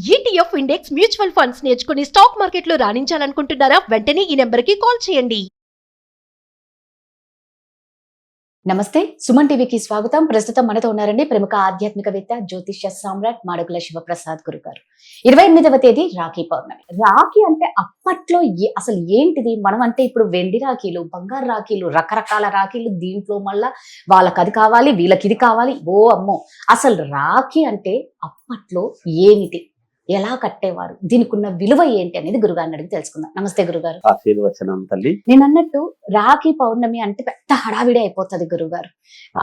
ETF index mutual funds నేర్చుకుని stock మార్కెట్లో రాణించాలనుకుంటున్నారా? వెంటనే ఈ నెంబర్కి కాల్ చేయండి. నమస్తే, సుమన్ టీవీకి స్వాగతం. ప్రస్తుతం మనతో ఉన్నారండి ప్రముఖ ఆధ్యాత్మికవేత్త, జ్యోతిష్య సామ్రాట్ మాడుగుల శివప్రసాద్ గురు గారు. 28వ తేదీ రాఖీ పౌర్ణమి. రాఖీ అంటే అప్పట్లో అసలు ఏంటిది? మనం అంటే ఇప్పుడు వెండి రాఖీలు, బంగారు రాఖీలు, రకరకాల రాఖీలు, దీంట్లో మళ్ళా వాళ్ళకి అది కావాలి, వీళ్ళకి ఇది కావాలి. ఓ అమ్మో, అసలు రాఖీ అంటే అప్పట్లో ఏమిటి, ఎలా కట్టేవారు, దీనికి ఉన్న విలువ ఏంటి అనేది గురుగారిని అడిగి తెలుసుకుందాం. నమస్తే గురుగారు. ఆశీర్వచనం తల్లి. నేను అన్నట్టు రాఖీ పౌర్ణమి అంటే పెద్ద హడావిడి అయిపోతుంది గురుగారు.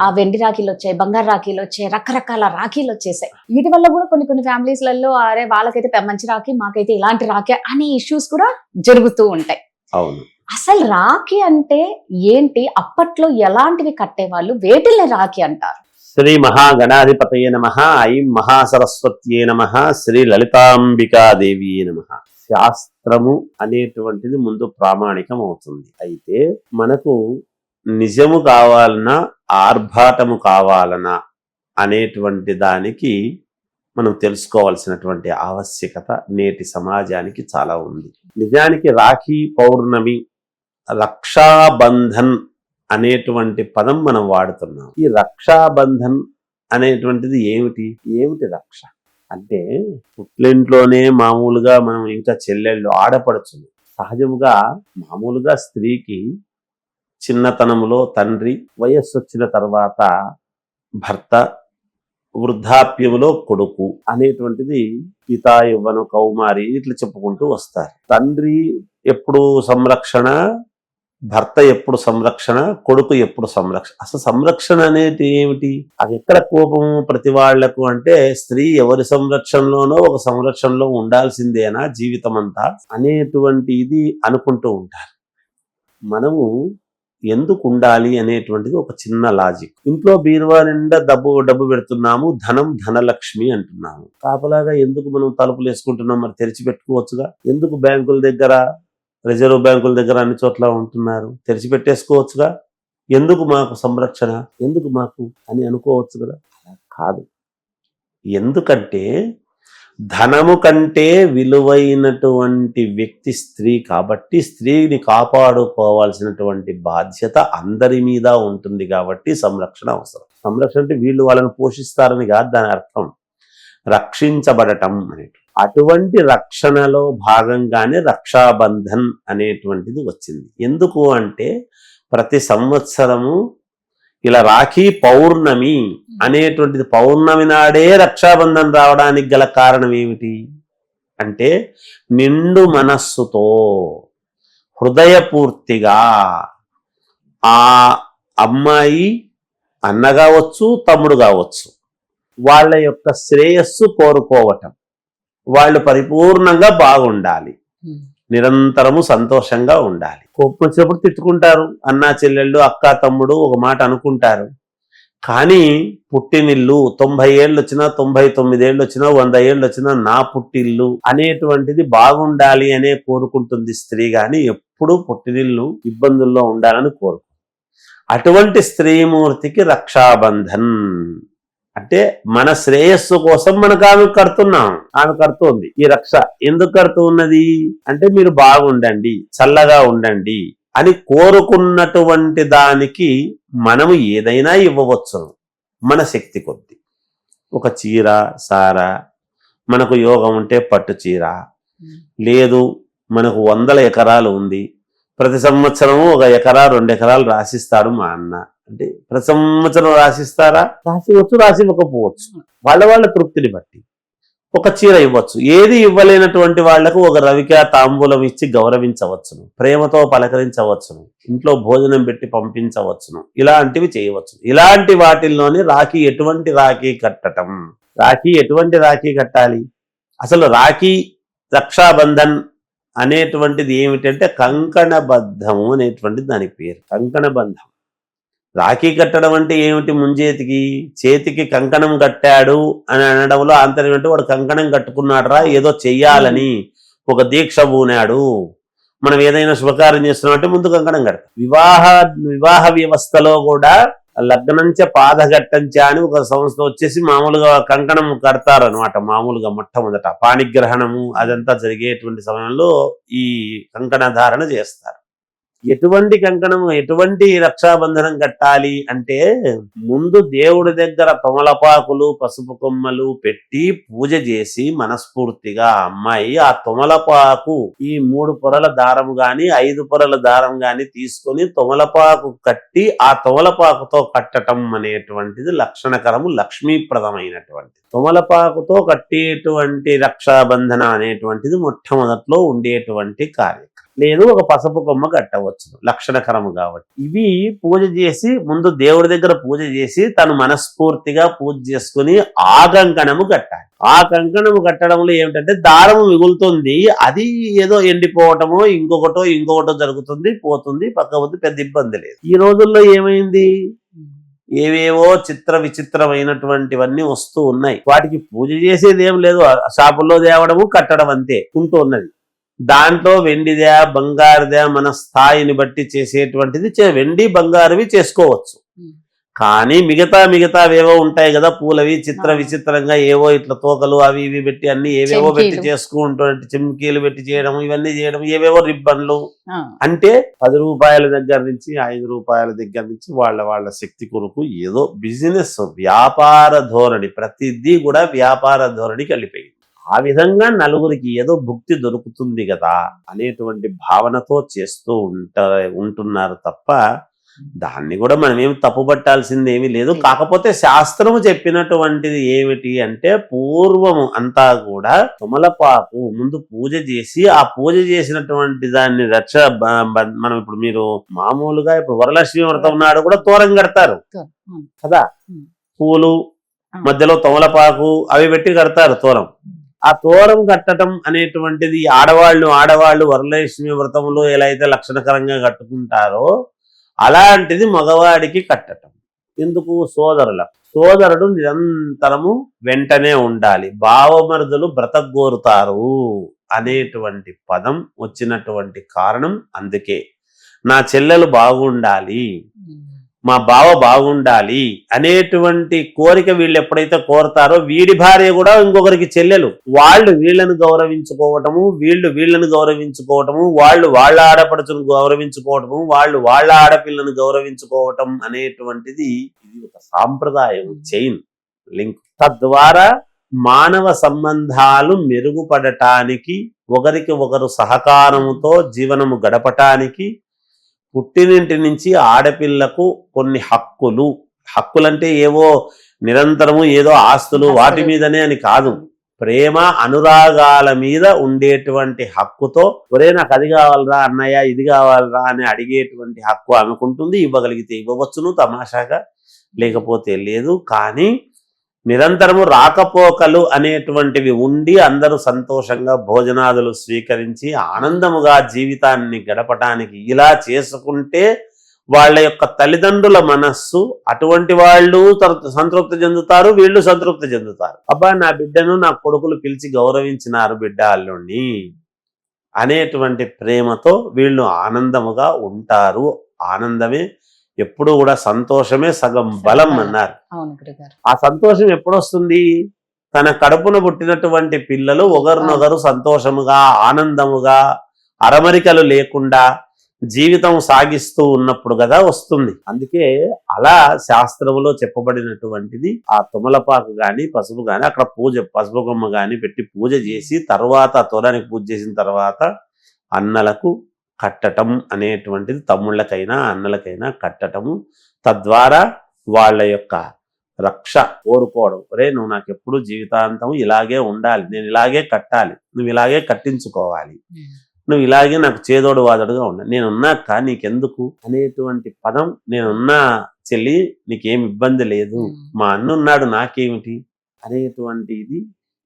ఆ వెండి రాఖీలు వచ్చాయి, బంగారు రాఖీలు వచ్చాయి, రకరకాల రాఖీలు వచ్చేసాయి. వీటి వల్ల కూడా కొన్ని ఫ్యామిలీస్లలో అరే వాళ్ళకైతే మంచి రాఖీ, మాకైతే ఇలాంటి రాఖీ అనే ఇష్యూస్ కూడా జరుగుతూ ఉంటాయి. అవును. అసలు రాఖీ అంటే ఏంటి, అప్పట్లో ఎలాంటివి కట్టేవాళ్ళు, వేటిల్ని రాఖీ అంటారు? శ్రీ మహాగణాధిపతయే నమః. ఐం మహాసరస్వత్యే నమః. శ్రీ లలితాంబికాదేవియే నమః. శాస్త్రము అనేటువంటిది ముందు ప్రామాణికం అవుతుంది. అయితే మనకు నిజము కావాలన్నా ఆర్భాటము కావాలన్నా అనేటువంటి దానికి మనం తెలుసుకోవాల్సినటువంటి ఆవశ్యకత నేటి సమాజానికి చాలా ఉంది. నిజానికి రాఖీ పౌర్ణమి, రక్షాబంధన్ అనేటువంటి పదం మనం వాడుతున్నాం. ఈ రక్షాబంధన్ అనేటువంటిది ఏమిటి రక్ష అంటే, పుట్టింట్లోనే మామూలుగా మనం ఇంకా చెల్లెళ్ళు, ఆడపడుచులు సహజముగా మామూలుగా స్త్రీకి చిన్నతనములో తండ్రి, వయస్సు వచ్చిన తర్వాత భర్త, వృద్ధాప్యములో కొడుకు అనేటువంటిది పితా యవ్వను కౌమారి ఇట్లా చెప్పుకుంటూ వస్తారు. తండ్రి ఎప్పుడు సంరక్షణ, భర్త ఎప్పుడు సంరక్షణ, కొడుకు ఎప్పుడు సంరక్షణ. అసలు సంరక్షణ అనేది ఏమిటి? అది ఎక్కడ కోపము ప్రతి వాళ్లకు అంటే, స్త్రీ ఎవరి సంరక్షణలోనో ఒక సంరక్షణలో ఉండాల్సిందేనా జీవితం అంతా అనేటువంటి ఇది అనుకుంటూ ఉంటారు. మనము ఎందుకు ఉండాలి అనేటువంటిది ఒక చిన్న లాజిక్. ఇంట్లో బీరువా నిండా డబ్బు పెడుతున్నాము, ధనలక్ష్మి అంటున్నాము. కాపలాగా ఎందుకు మనం తలుపులు వేసుకుంటున్నాం? మరి తెరిచి పెట్టుకోవచ్చుగా. ఎందుకు బ్యాంకుల దగ్గర, రిజర్వ్ బ్యాంకుల దగ్గర అన్ని చోట్ల ఉంటున్నారు? తెరిచిపెట్టేసుకోవచ్చుగా. ఎందుకు మాకు సంరక్షణ, ఎందుకు మాకు అని అనుకోవచ్చు కదా. అలా కాదు. ఎందుకంటే ధనము కంటే విలువైనటువంటి వ్యక్తి స్త్రీ కాబట్టి, స్త్రీని కాపాడుకోవాల్సినటువంటి బాధ్యత అందరి మీద ఉంటుంది కాబట్టి సంరక్షణ అవసరం. సంరక్షణ అంటే వీళ్ళు వాళ్ళని పోషిస్తారని కాదు దాని అర్థం, రక్షించబడటం అనేది. అటువంటి రక్షణలో భాగంగానే రక్షాబంధన్ అనేటువంటిది వచ్చింది. ఎందుకు అంటే, ప్రతి సంవత్సరము ఇలా రాఖీ పౌర్ణమి అనేటువంటిది, పౌర్ణమి నాడే రక్షాబంధన్ రావడానికి గల కారణం ఏమిటి అంటే, నిండు మనస్సుతో హృదయపూర్తిగా ఆ అమ్మాయి, అన్న కావచ్చు, తమ్ముడు కావచ్చు, వాళ్ళ యొక్క శ్రేయస్సు కోరుకోవటం, వాళ్ళు పరిపూర్ణంగా బాగుండాలి, నిరంతరము సంతోషంగా ఉండాలి. కోపం వచ్చినప్పుడు తిట్టుకుంటారు, అన్నా చెల్లెళ్ళు, అక్క తమ్ముడు ఒక మాట అనుకుంటారు. కానీ పుట్టినిల్లు 90 ఏళ్ళు వచ్చినా, 99 ఏళ్ళు వచ్చినా, 100 ఏళ్ళు వచ్చినా నా పుట్టిల్లు అనేటువంటిది బాగుండాలి అనే కోరుకుంటుంది స్త్రీ. కానీ ఎప్పుడూ పుట్టినిల్లు ఇబ్బందుల్లో ఉండాలని కోరుకుంటుంది. అటువంటి స్త్రీమూర్తికి రక్షాబంధన్ అంటే మన శ్రేయస్సు కోసం మనకు ఆమె కడుతున్నాం, ఆమె కడుతోంది. ఈ రక్ష ఎందుకు కడుతూ ఉన్నది అంటే, మీరు బాగుండండి, చల్లగా ఉండండి అని కోరుకున్నటువంటి దానికి మనము ఏదైనా ఇవ్వవచ్చు మన శక్తి కొద్ది. ఒక చీర సార, మనకు యోగం ఉంటే పట్టు చీర, లేదు మనకు 100 ఎకరాలు ఉంది, ప్రతి సంవత్సరము 1 ఎకరా 2 ఎకరాలు రాసిస్తాడు మా అన్న అంటే, ప్రతి సంవత్సరం రాసిస్తారా? రాసివచ్చు, రాసివ్వకపోవచ్చు, వాళ్ళ తృప్తిని బట్టి. ఒక చీర ఇవ్వచ్చు. ఏది ఇవ్వలేనటువంటి వాళ్లకు ఒక రవిక తాంబూలం ఇచ్చి గౌరవించవచ్చును, ప్రేమతో పలకరించవచ్చును, ఇంట్లో భోజనం పెట్టి పంపించవచ్చును, ఇలాంటివి చేయవచ్చు. ఇలాంటి వాటిల్లోని రాఖీ, ఎటువంటి రాఖీ కట్టడం, రాఖీ ఎటువంటి రాఖీ కట్టాలి? అసలు రాఖీ రక్షాబంధన్ అనేటువంటిది ఏమిటంటే, కంకణబద్ధము అనేటువంటిది దానికి పేరు. కంకణబంధం. రాఖీ కట్టడం అంటే ఏమిటి? ముంజేతికి, చేతికి కంకణం కట్టాడు అని అనడంలో ఆంతర్యం అంటే, వాడు కంకణం కట్టుకున్నాడు రా, ఏదో చెయ్యాలని ఒక దీక్ష పూనాడు. మనం ఏదైనా శుభకార్యం చేస్తున్నాం అంటే ముందు కంకణం కడతాం. వివాహ వ్యవస్థలో కూడా లగ్నంచ పాదఘట్టంచ అని ఒక సంస్థ వచ్చేసి మామూలుగా కంకణం కడతారు అనమాట. మామూలుగా మొట్టమొదట పాణిగ్రహణము అదంతా జరిగేటువంటి సమయంలో ఈ కంకణ ధారణ చేస్తారు. ఎటువంటి కంకణం, ఎటువంటి రక్షాబంధనం కట్టాలి అంటే ముందు దేవుడి దగ్గర తొమలపాకులు పసుపు కొమ్మలు పెట్టి పూజ చేసి మనస్ఫూర్తిగా అమ్మాయి ఆ తొమలపాకు ఈ 3 పొరల దారం గాని 5 పొరల దారం గాని తీసుకొని తొమలపాకు కట్టి ఆ తొమలపాకుతో కట్టడం అనేటువంటిది లక్షణకరము, లక్ష్మీప్రదమైనటువంటి. తొమలపాకుతో కట్టేటువంటి రక్షాబంధన అనేటువంటిది మొట్టమొదట్లో ఉండేటువంటి కార్యం. లేదు ఒక పసుపు కొమ్మ కట్టవచ్చు, లక్షణకరము కాబట్టి. ఇవి పూజ చేసి ముందు దేవుడి దగ్గర పూజ చేసి తను మనస్ఫూర్తిగా పూజ చేసుకుని ఆ కంకణము కట్టాలి. ఆ కంకణము కట్టడంలో ఏమిటంటే దారము మిగులుతుంది, అది ఏదో ఎండిపోవటమో ఇంకొకటో జరుగుతుంది, పోతుంది, పక్క పెద్ద ఇబ్బంది లేదు. ఈ రోజుల్లో ఏమైంది, ఏవేవో విచిత్రమైనటువంటివన్నీ వస్తూ ఉన్నాయి. వాటికి పూజ చేసేది ఏం లేదు, షాపుల్లో తేవడము కట్టడం అంతే ఉంటూ ఉన్నది. దాంట్లో వెండిదా బంగారుదా మన స్థాయిని బట్టి చేసేటువంటిది వెండి బంగారువి చేసుకోవచ్చు. కానీ మిగతావేవో ఉంటాయి కదా, పూలవి విచిత్రంగా ఏవో ఇట్లా తోకలు అవి ఇవి పెట్టి అన్ని ఏవేవో పెట్టి చేసుకుంటూ చిమ్కీలు పెట్టి చేయడం, ఇవన్నీ చేయడం, ఏవేవో రిబ్బన్లు అంటే 10 రూపాయల దగ్గర నుంచి 5 రూపాయల దగ్గర నుంచి వాళ్ళ శక్తి కొరకు ఏదో బిజినెస్, వ్యాపార ధోరణి, ప్రతిదీ కూడా వ్యాపార ధోరణికి వెళ్ళిపోయింది. ఆ విధంగా నలుగురికి ఏదో భుక్తి దొరుకుతుంది కదా అనేటువంటి భావనతో చేస్తూ ఉంటున్నారు తప్ప దాన్ని కూడా మనం ఏమి తప్పుపట్టాల్సింది ఏమీ లేదు. కాకపోతే శాస్త్రము చెప్పినటువంటిది ఏమిటి అంటే పూర్వము అంతా కూడా తొమలపాకు ముందు పూజ చేసి ఆ పూజ చేసినటువంటి దాన్ని మనం ఇప్పుడు మీరు మామూలుగా ఇప్పుడు వరలక్ష్మి వ్రతం నాడు కూడా తోరం కడతారు కదా, పూలు మధ్యలో తొమలపాకు అవి పెట్టి కడతారు తోరం. ఆ తోరం కట్టడం అనేటువంటిది ఆడవాళ్ళు వరలక్ష్మి వ్రతంలో ఎలా అయితే లక్షణకరంగా కట్టుకుంటారో అలాంటిది మగవాడికి కట్టడం. ఎందుకు? సోదరుడు నిరంతరము వెంటనే ఉండాలి, బావమరుదులు బ్రతగోరుతారు అనేటువంటి పదం వచ్చినటువంటి కారణం అందుకే. నా చెల్లెలు బాగుండాలి, మా బావ బాగుండాలి అనేటువంటి కోరిక వీళ్ళు ఎప్పుడైతే కోరతారో వీడి భార్య కూడా ఇంకొకరికి చెల్లెలు, వాళ్ళు వీళ్ళను గౌరవించుకోవటము, వీళ్ళను గౌరవించుకోవటము, వాళ్ళ ఆడపడుచును గౌరవించుకోవటము, వాళ్ళ ఆడపిల్లను గౌరవించుకోవటం అనేటువంటిది ఇది ఒక సాంప్రదాయం, చైన్ లింక్. తద్వారా మానవ సంబంధాలు మెరుగుపడటానికి, ఒకరికి ఒకరు సహకారముతో జీవనము గడపటానికి పుట్టినింటి నుంచి ఆడపిల్లకు కొన్ని హక్కులంటే ఏవో నిరంతరము ఏదో ఆస్తులు వాటి మీదనే అని కాదు, ప్రేమ అనురాగాల మీద ఉండేటువంటి హక్కుతో ఒరే నాకు అది కావాలరా అన్నయ్య ఇది కావాలరా అని అడిగేటువంటి హక్కు అనుకుంటుంది. ఇవ్వగలిగితే ఇవ్వవచ్చును తమాషాగా, లేకపోతే లేదు. కానీ నిరంతరము రాకపోకలు అనేటువంటివి ఉండి అందరూ సంతోషంగా భోజనాదులు స్వీకరించి ఆనందముగా జీవితాన్ని గడపటానికి ఇలా చేసుకుంటే వాళ్ళ యొక్క తల్లిదండ్రుల మనస్సు అటువంటి వాళ్ళు సంతృప్తి చెందుతారు, వీళ్ళు సంతృప్తి చెందుతారు. అబ్బా నా బిడ్డను నా కొడుకులు పిలిచి గౌరవించినారు బిడ్డ అల్లుణ్ణి అనేటువంటి ప్రేమతో వీళ్ళు ఆనందముగా ఉంటారు. ఆనందమే ఎప్పుడు కూడా, సంతోషమే సగం బలం అన్నారు. ఆ సంతోషం ఎప్పుడొస్తుంది? తన కడుపున పుట్టినటువంటి పిల్లలు ఒకరినొకరు సంతోషముగా ఆనందముగా అరమరికలు లేకుండా జీవితం సాగిస్తూ ఉన్నప్పుడు కదా వస్తుంది. అందుకే అలా శాస్త్రములో చెప్పబడినటువంటిది ఆ తుమలపాకు గాని పసుపు గాని అక్కడ పసుపు కొమ్మ గాని పెట్టి పూజ చేసి తర్వాత తోరానికి పూజ చేసిన తర్వాత అన్నలకు కట్టటం అనేటువంటిది, తమ్ముళ్ళకైనా అన్నలకైనా కట్టటము. తద్వారా వాళ్ళ యొక్క రక్ష కోరుకోవడం, ఒరే నువ్వు నాకు ఎప్పుడు జీవితాంతం ఇలాగే ఉండాలి, నేను ఇలాగే కట్టాలి, నువ్వు ఇలాగే కట్టించుకోవాలి, నువ్వు ఇలాగే నాకు చేదోడు వాదోడుగా ఉండాలి, నేనున్నాక నీకెందుకు అనేటువంటి పదం, నేనున్నా చెల్లి నీకేం ఇబ్బంది లేదు, మా అన్నున్నాడు నాకేమిటి అనేటువంటిది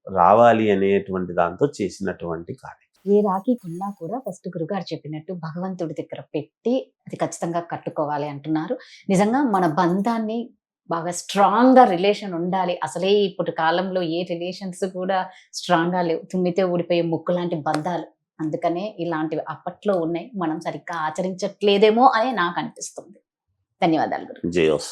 రావాలి అనేటువంటి దాంతో చేసినటువంటి కార్యం. ఏ రాఖీ కొన్నా కూడా ఫస్ట్ గురుగారు చెప్పినట్టు భగవంతుడి దగ్గర పెట్టి అది ఖచ్చితంగా కట్టుకోవాలి అంటున్నారు. నిజంగా మన బంధాన్ని బాగా స్ట్రాంగ్ గా రిలేషన్ ఉండాలి. అసలే ఇప్పుడు కాలంలో ఏ రిలేషన్స్ కూడా స్ట్రాంగ్ గా లేవు, తుమ్మితే ఊడిపోయే ముక్కు లాంటి బంధాలు. అందుకనే ఇలాంటివి అప్పట్లో ఉన్నాయి, మనం సరిగ్గా ఆచరించట్లేదేమో అని నాకు అనిపిస్తుంది. ధన్యవాదాలు గురు. జయోస్.